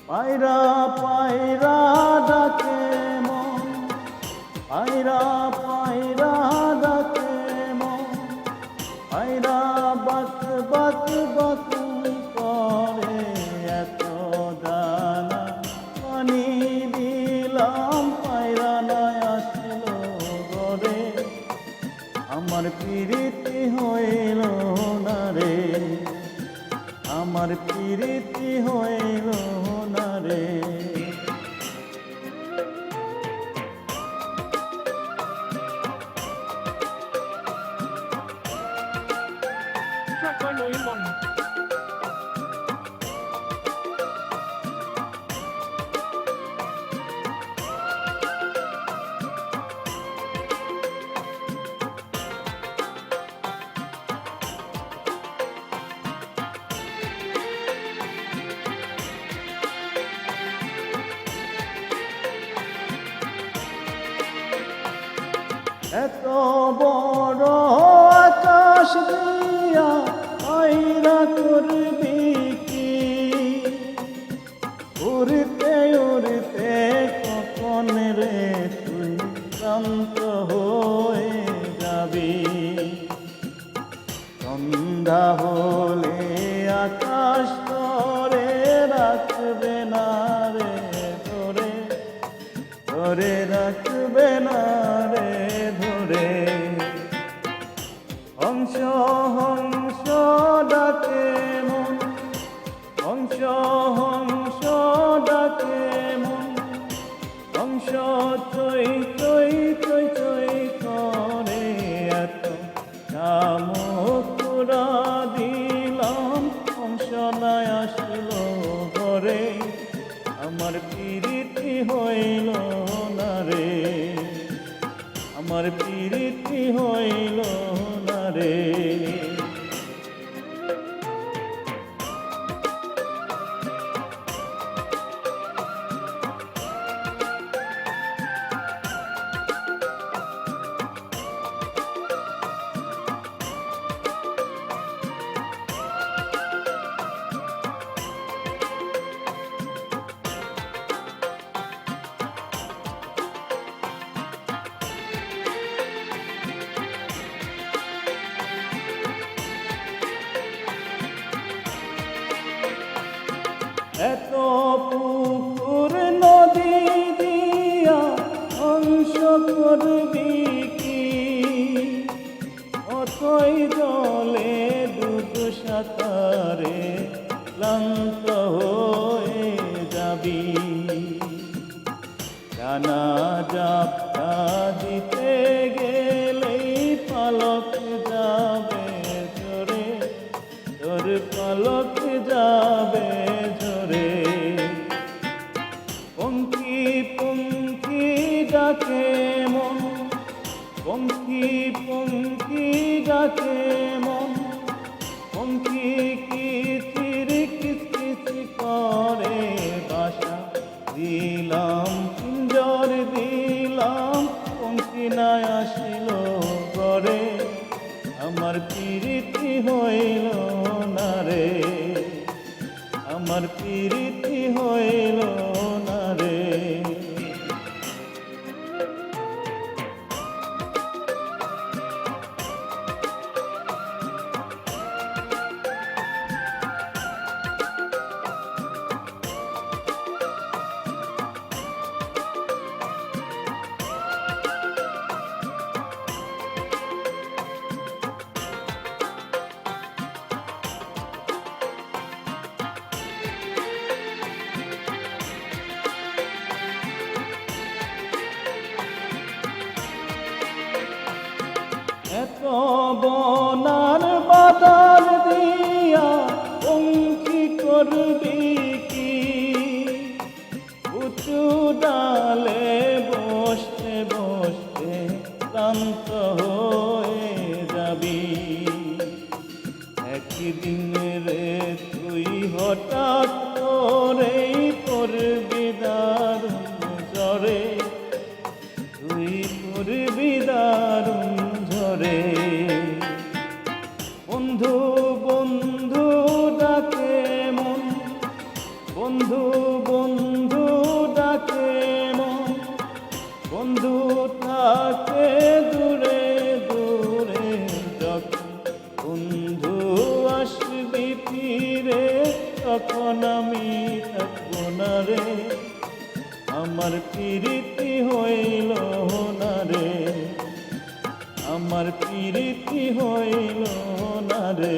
পায়রা পায়রা ডাকে মন, পায়রা পায়রা ডাকে মন, পায়রা বাক বাক বাক করে। এত দানা পানি দিলাম, পায়রা নয় আসলো ঘরে। আমার প্রীতি হইল না রে, আমার প্রীতি হইল না রে। এত বড় আকাশ দিয়া পায়রা করবি কি? উড়তে উড়তে কখন রে তুই ক্লান্ত হয়ে যাবি। সন্ধ্যা হলে আকাশ ধরে রাখবে না রে, ধরে ধরে রাখবে না রে, ধরে। হংস হংস ডাকে মন, হংস হংস ডাকে মন, হংস চৈ চৈ চৈ চৈ করে। এত চামকুড়া দিলাম, হংস নাই আসলো ঘরে। আমার প্রীতি হইল না রে, আমার প্রীতি হইল না রে। এত পুকুর নদী দিয়া ধ্বংস করবি কি? অথই জলে ডুব সাঁতারে ক্লান্ত হয়ে যাবি। ডানা জাপটা দিতে গেলেই পালক যাবে ঝরে, তোর পালক যাবে ঝরে। পঙ্খী পঙ্খী ডাকে মন, পঙ্খী পঙ্খী ডাকে মন, পঙ্খী কিচির কিচির করে। বাসা দিলাম পিঞ্জর দিলাম, পঙ্খী নাই আসিল ঘরে। আমার প্রীতি হইল না রে, আমার প্রীতি হইল না রে। এত বনার বাদার দিয়া পঙ্খী করবি কি? উঁচু ডালে বসতে বসতে ক্লান্ত হয়ে যাবি। একদিন রে তুই হঠাৎ করেই পড়বি দারুণ ঝড়ে, তুই পড়বি দারুণ ঝড়ে। বন্ধু বন্ধু ডাকে মন, বন্ধু বন্ধু থাকে দূরে দূরে, যখন বন্ধু আসবি ফিরে তখন আমি থাকবো না রে, আমার প্রীতি হইল না রে, আমার প্রীতি হইল না রে।